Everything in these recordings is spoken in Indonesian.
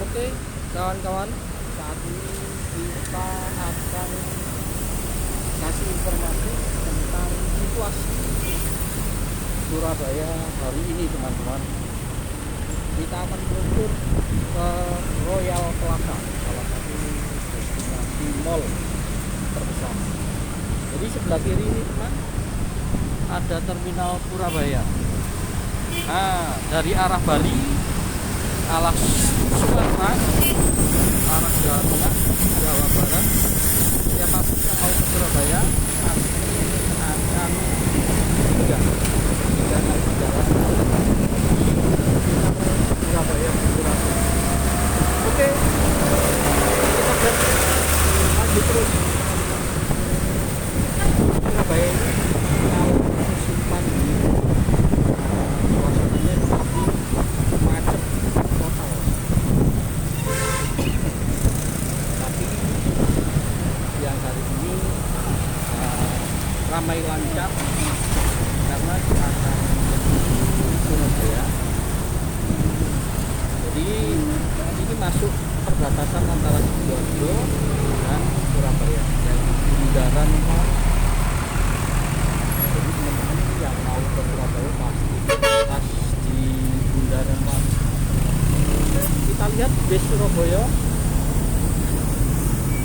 Oke, kawan-kawan, saat ini kita akan kasih informasi tentang situasi Surabaya hari ini, teman-teman. Kita akan meluncur ke Royal Plaza, salah satu destinasi mall terbesar. Jadi sebelah kiri ini, teman, ada terminal Surabaya. Nah, dari arah Bali, arah Sumatera, arah Jawa Tengah, Jawa Barat, siapapun yang mau ke Surabaya pasti akan singgah di jalan Surabaya. Oke, kita lanjut terus. Surabaya ini kalau musim pagi suasananya seperti macet total, tapi yang hari ini ramai lancar karena kita akan menuju Surabaya. Jadi ini masuk perbatasan antara Sidoarjo dan Surabaya, yaitu bundaran. Jadi teman-teman yang mau ke Surabaya pasti pas di bundaran Waru. Kita lihat bus Surabaya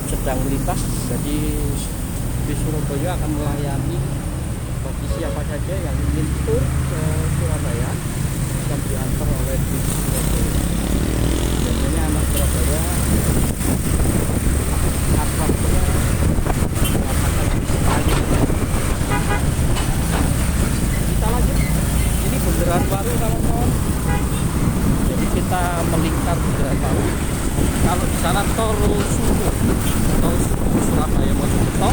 sedang melintas. Jadi bus Surabaya akan melayani bagi siapa saja yang ingin tur ke Surabaya akan diantar oleh bus Surabaya. Biasanya anak Surabaya akrabnya mengatakan sekali. Kita lanjut. Ini bundaran Waru, kawan-kawan. Jadi kita melingkar bundaran Waru. Kalau di sana tol Surabaya Mojokerto.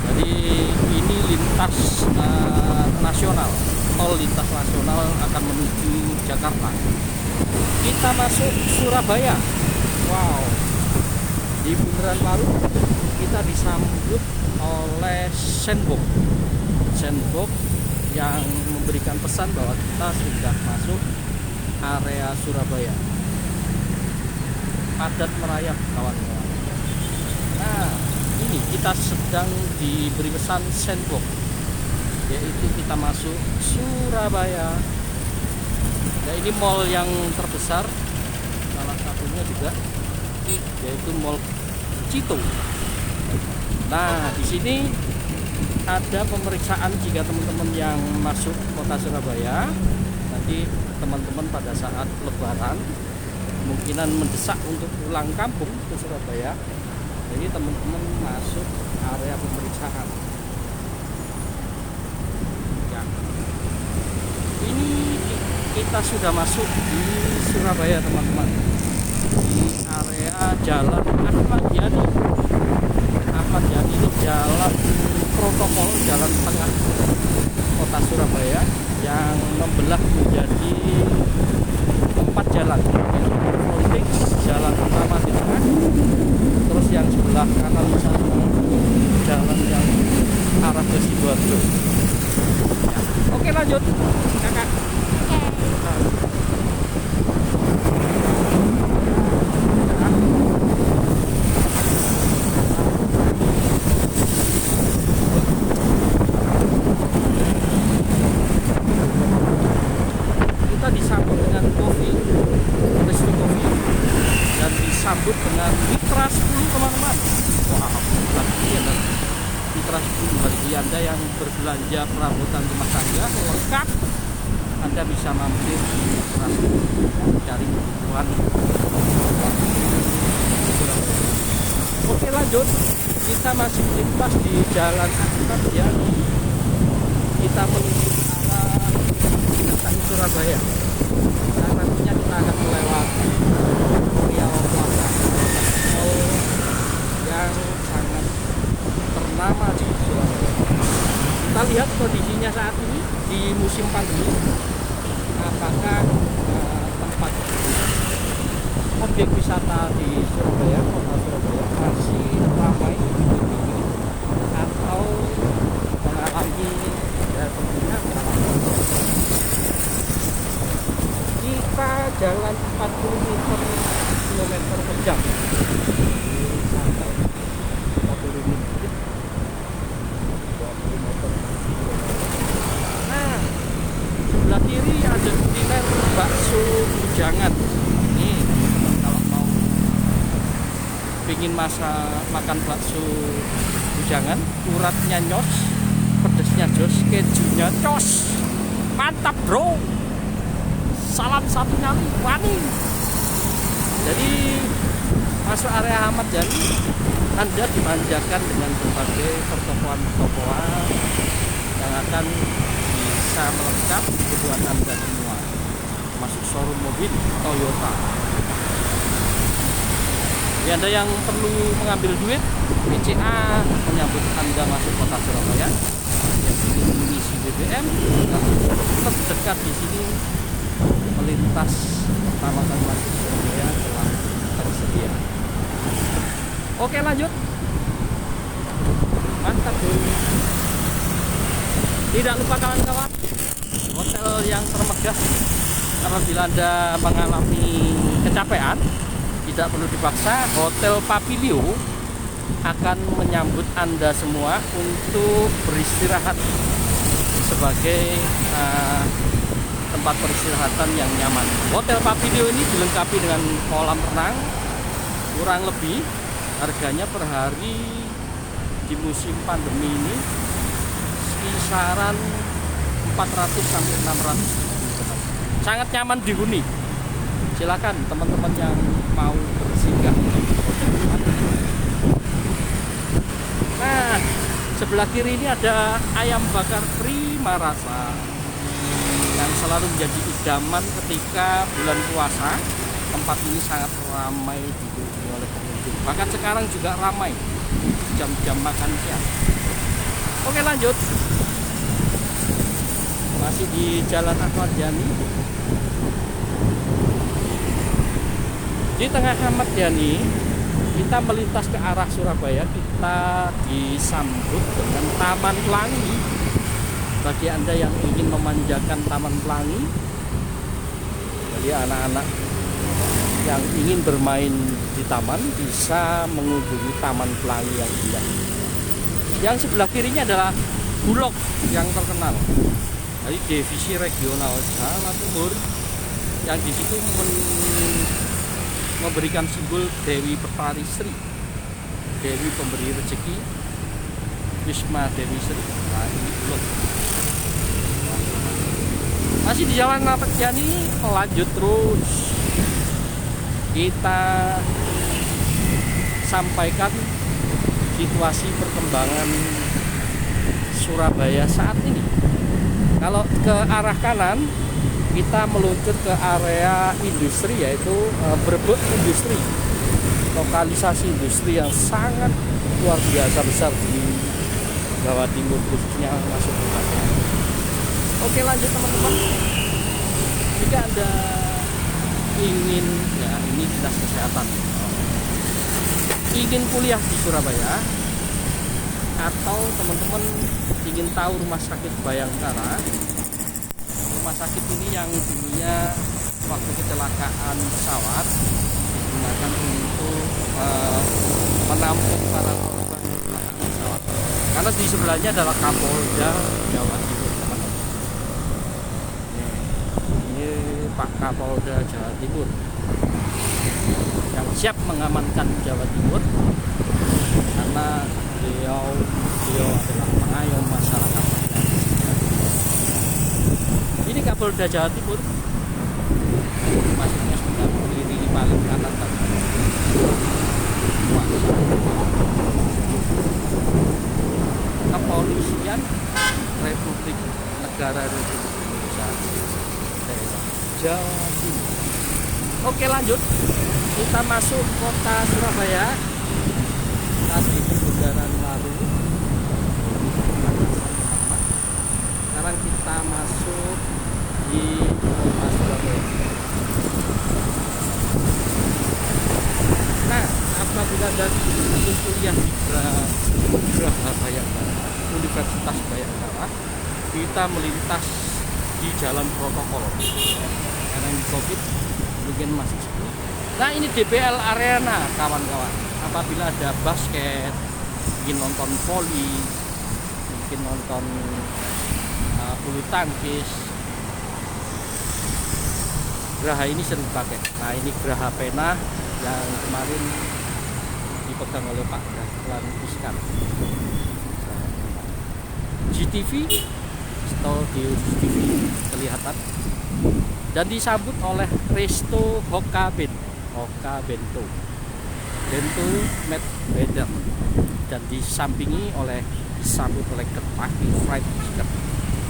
Jadi ini lintas nasional, tol lintas nasional akan menuju Jakarta. Kita masuk Surabaya. Wow, di bundaran Waru kita disambut oleh Sandbox yang memberikan pesan bahwa kita sudah masuk area Surabaya. Padat merayap, kawan-kawan. Nah, ini kita sedang diberi pesan Sandbox, yaitu kita masuk Surabaya. Nah, ini mall yang terbesar, salah satunya juga, yaitu Mall Cito. Nah, di sini ada pemeriksaan jika teman-teman yang masuk kota Surabaya. Nanti teman-teman pada saat Lebaran kemungkinan mendesak untuk pulang kampung ke Surabaya. Jadi teman-teman masuk area pemeriksaan. Ya. Ini kita sudah masuk di Surabaya, teman-teman. Di area Jalan Ahmad Yani. Ahmad Yani ini jalan protokol, jalan tengah kota Surabaya yang membelah menjadi 4 jalan. Jalan utama di tengah, terus yang sebelah kanan sana jalan yang arah ke Sidoarjo. Ya. Oke, lanjut, kakak. Kita disambut dengan kopi, resto kopi, dan disambut dengan Mitra 10, teman-teman. Wow, lagi ada Mitra 10 bagi Anda yang berbelanja perabotan rumah tangga lengkap. Anda bisa mampir di Mitra 10 cari kebutuhan. Oke, lanjut. Kita masih melintas di Jalan Ahmad Yani. Kita menuju arah datang Surabaya. Nah, nantinya kita akan melewati Royal Plaza, yang sangat ternama di Surabaya. Kita lihat kondisinya saat ini di musim pandemi, apakah tempat objek wisata di Surabaya, kota Surabaya masih ramai atau mengalami tentunya kita jalan 40 meter ingin makan bakso bujangan, uratnya nyos, pedesnya jos, kejunya cos, mantap bro, salam satu nyali wani. Jadi masuk area Ahmad Yani, Anda dimanjakan dengan berbagai pertokoan-pertokoan yang akan bisa melengkapi kebutuhan Anda semua, termasuk showroom mobil Toyota. Bagi Anda yang perlu mengambil duit, BCA menyambut Anda masuk kota Surabaya. Yang ingin mengisi BBM, terdekat di sini melintas pertama kali masuk Surabaya telah tersedia. Oke, lanjut. Mantap bro. Tidak lupa kawan-kawan, hotel yang termegah apabila Anda mengalami kecapean, tidak perlu dipaksa. Hotel Papilio akan menyambut Anda semua untuk beristirahat sebagai tempat peristirahatan yang nyaman. Hotel Papilio ini dilengkapi dengan kolam renang, kurang lebih harganya per hari di musim pandemi ini kisaran 400 sampai 600 ribu. Sangat nyaman dihuni. Silakan teman-teman yang mau bersinggah. Nah, sebelah kiri ini ada ayam bakar prima rasa yang selalu menjadi idaman ketika bulan puasa. Tempat ini sangat ramai dikunjungi oleh pengunjung. Bahkan sekarang juga ramai jam-jam makan siang. Oke, lanjut. Masih di Jalan Ahmad Yani. Di tengah Ahmad Yani, kita melintas ke arah Surabaya, kita disambut dengan Taman Pelangi. Bagi Anda yang ingin memanjakan Taman Pelangi, jadi anak-anak yang ingin bermain di taman bisa mengunjungi Taman Pelangi yang indah. Yang sebelah kirinya adalah Bulog yang terkenal dari divisi regional Jawa Timur, yang di situ memberikan simbol Dewi Pertari Sri, Dewi pemberi rezeki, Wisma Dewi Sri. Nah, ini Bulog. Masih di Jalan Ahmad Yani, lanjut terus. Kita sampaikan situasi perkembangan Surabaya saat ini. Kalau ke arah kanan, kita meluncur ke area industri, yaitu Brebek Industri. Lokalisasi industri yang sangat luar biasa besar di Jawa Timur, khususnya masuk ke sana. Oke, lanjut teman-teman. Jika Anda ingin, ya ini dinas kesehatan, ingin kuliah di Surabaya, atau teman-teman ingin tahu Rumah Sakit Bayangkara. Rumah sakit ini yang dulunya waktu kecelakaan pesawat digunakan untuk menampung para korban kecelakaan pesawat, karena di sebelahnya adalah Kapolda Jawa Timur, teman-teman. Ini Pak Kapolda Jawa Timur yang siap mengamankan Jawa Timur, karena beliau adalah pengayom masyarakat. Ini Kapolda Jawa Timur, masuknya sudah berdiri di paling kanan tadi. Kepolisian Republik Negara Republik Indonesia daerah Jawa Timur. Oke, lanjut. Kita masuk kota Surabaya. Tadi di Bundaran Waru. Sekarang kita masuk di kota Surabaya. Nah, apabila dari kuliah di Graha Bayangkara, Universitas Bayangkara, kita melintas di jalan protokol karena ini COVID mungkin masih sepi. Nah, ini DBL Arena, kawan-kawan. Apabila ada basket, ingin nonton voli, mungkin nonton bulu tangkis, Graha ini sering pakai. Nah, ini Graha Pena yang kemarin dipegang oleh Pak Dahlan Iskan. GTV atau di TV kelihatan, dan disambut oleh Resto Hoka Bento Made Better, dan disambut oleh Kentucky Fried Chicken,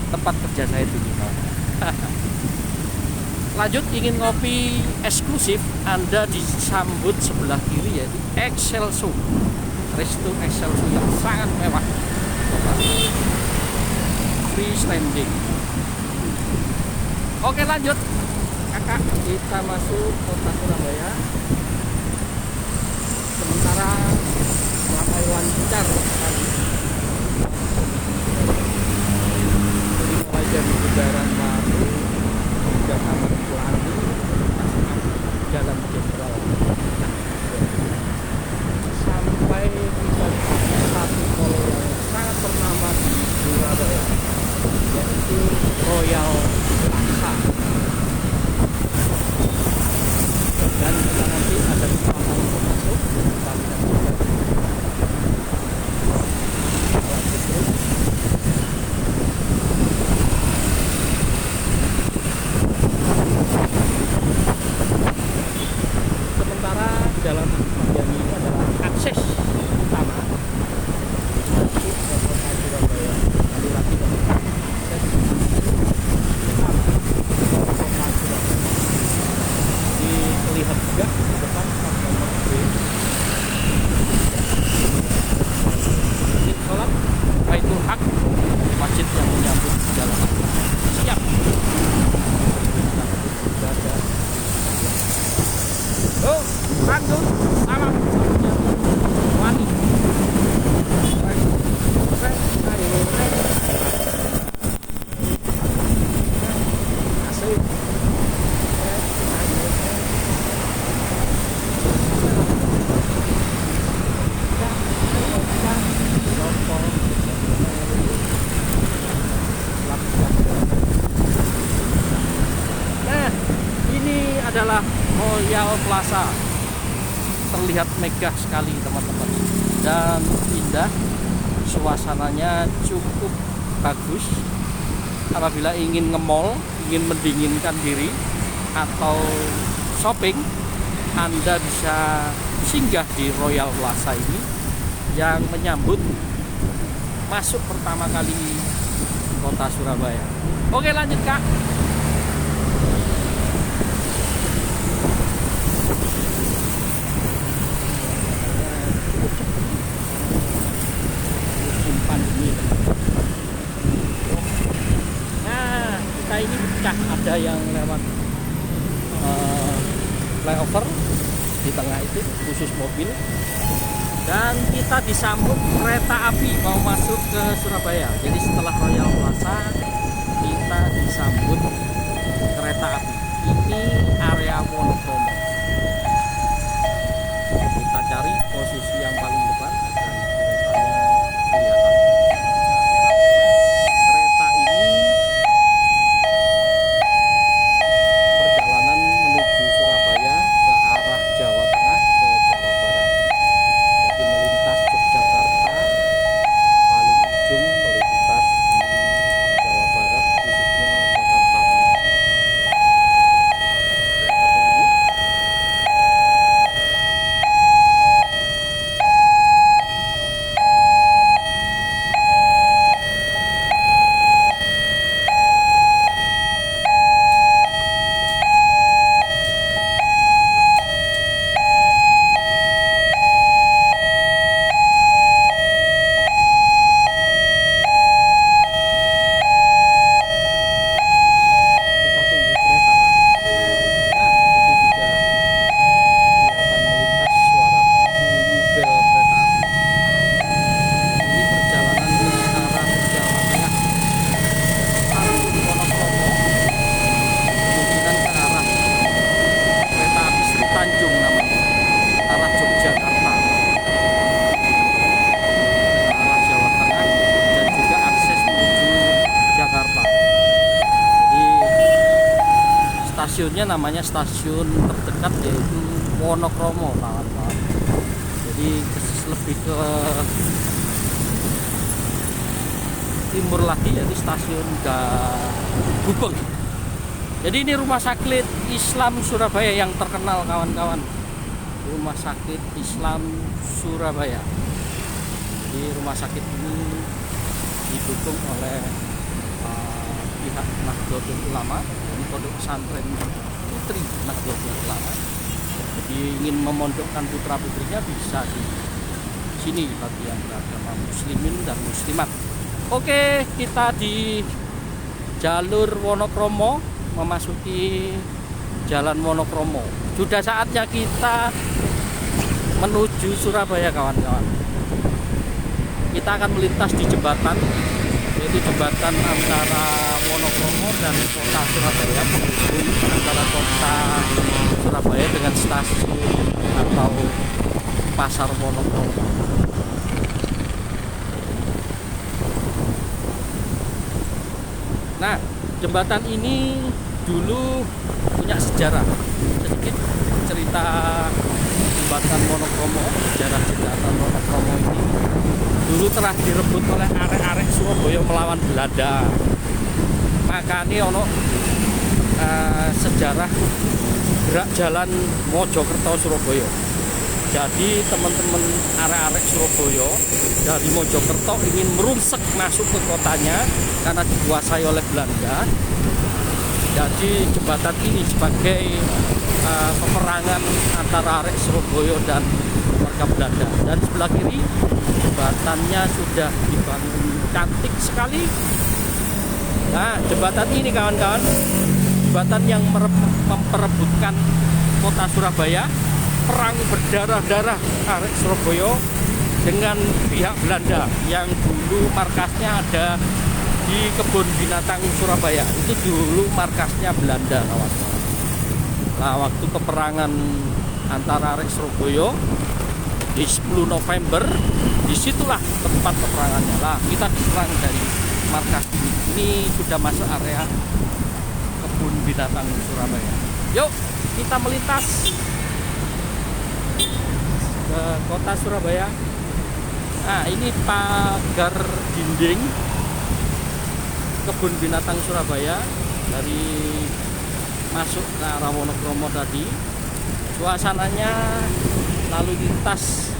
tempat kerja saya dulu. Lanjut, ingin ngopi eksklusif, Anda disambut sebelah kiri yaitu Excelso, Resto Excelso yang sangat mewah, freestanding. Oke, lanjut kakak, kita masuk kota Surabaya. Sementara ramai lancar sekali, dari mulai dari Bundaran Baru hingga Taman Pelangi, Jalan Jenderal, sampai kita satu tol yang sangat ternama di Surabaya, yaitu Royal Plaza. Dan kita nanti ada kesempatan untuk masuk, kita lihat juga. Lanjut terus. Sementara jalan Ahmad Yani ini adalah akses utama masuk ke kota Surabaya. Kali lagi akses utama ke kota Surabaya. Dilihat juga di depan plat nomor B. Masjid sholat Baitul Haq, masjid yang menyambut jalan siap. Oh, lanjut, salam wani. Asik. Nah, ini adalah Royal Plaza. Terlihat megah sekali teman-teman, dan indah. Suasananya cukup bagus. Apabila ingin nge-mall, ingin mendinginkan diri atau shopping, Anda bisa singgah di Royal Plaza ini yang menyambut masuk pertama kali kota Surabaya. Oke, lanjut kak. Nah, kita ini pecah, ada yang lewat flyover di tengah itu khusus mobil, dan kita disambut kereta api mau masuk ke Surabaya. Jadi setelah Royal Plaza kita disambut kereta api. Ini area Wonokromo. Kita cari posisi yang paling depan agar keretanya kelihatan. Kereta ini perjalanan menuju Surabaya ke arah Jawa Tengah ke Jawa Barat. Jadi melintas Yogyakarta, paling ujung melintas di Jawa Barat, khususnya Jakarta. Stasiunnya namanya stasiun terdekat yaitu Wonokromo, kawan-kawan. Jadi lebih ke timur lagi, yaitu stasiun Gubeng. Jadi ini rumah sakit Islam Surabaya yang terkenal, kawan-kawan. Rumah sakit Islam Surabaya. Di rumah sakit ini didukung oleh pihak Nahdlatul Ulama, dari Pondok Pesantren Putri Nahdlatul Ulama. Jadi ingin memondokkan putra putrinya bisa di sini bagi yang beragama muslimin dan muslimat. Oke, kita di jalur Wonokromo, memasuki jalan Wonokromo. Sudah saatnya kita menuju Surabaya, kawan-kawan. Kita akan melintas di jembatan, yaitu jembatan antara Wonokromo dan kota Surabaya, penghubung antara kota Surabaya dengan stasiun atau pasar Wonokromo. Nah, jembatan ini dulu punya sejarah. Sedikit cerita jembatan Wonokromo. Sejarah jembatan Wonokromo ini dulu telah direbut oleh arek-arek Surabaya melawan Belanda. Makanya ono sejarah gerak jalan Mojokerto Surabaya. Jadi teman-teman arek-arek Surabaya dari Mojokerto ingin merungsek masuk ke kotanya karena dikuasai oleh Belanda. Jadi jembatan ini sebagai peperangan antara arek Surabaya dan warga Belanda. Dan sebelah kiri jembatannya sudah dibangun cantik sekali. Nah, jembatan ini, kawan-kawan, jembatan yang memperebutkan kota Surabaya, perang berdarah-darah arek Surabaya dengan pihak Belanda yang dulu markasnya ada di kebun binatang Surabaya. Itu dulu markasnya Belanda, kawan-kawan. Nah, waktu peperangan antara arek Surabaya di 10 November, disitulah tempat peperangannya. Lah, kita diserang dari markas ini. Ini sudah masuk area kebun binatang Surabaya. Yuk, kita melintas ke kota Surabaya. Nah, ini pagar dinding kebun binatang Surabaya dari masuk ke arah Wonokromo tadi. Suasananya lalu lintas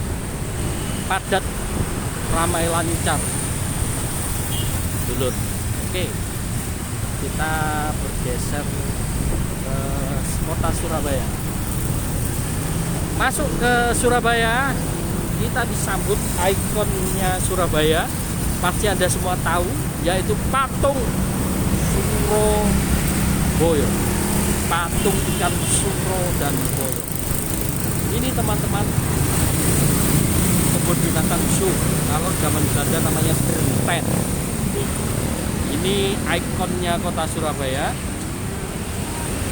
padat, ramai lancar, dulur. Oke, kita bergeser ke kota Surabaya. Masuk ke Surabaya, kita disambut ikonnya Surabaya. Pasti Anda semua tahu, yaitu patung Suroboyo, patung ikan suro dan boyo. Ini, teman-teman, kebun binatang zoo. Kalau zaman Belanda namanya Benten. Ini ikonnya kota Surabaya,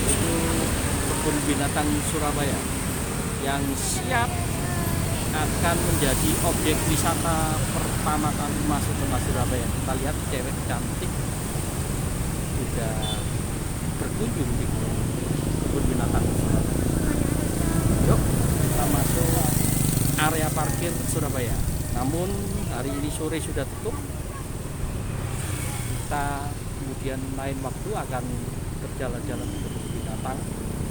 itu kebun binatang Surabaya yang siap akan menjadi objek wisata pertama kali masuk kota Surabaya. Kita lihat cewek cantik sudah berkunjung di kebun binatang Surabaya. Yuk, kita masuk area parkir Surabaya. Namun hari ini sore sudah tutup. Kita kemudian lain waktu akan berjalan-jalan ke kebun binatang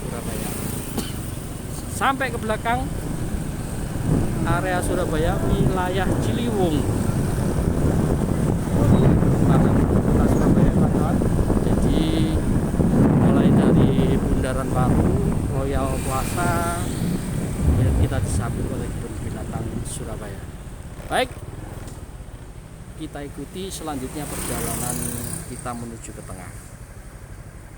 Surabaya. Sampai ke belakang area Surabaya, wilayah Ciliwung. Kota Surabaya, kawan. Jadi mulai dari Bundaran Baru, Royal Plaza, kemudian kita disambut oleh kebun binatang Surabaya. Baik, kita ikuti selanjutnya perjalanan kita menuju ke tengah.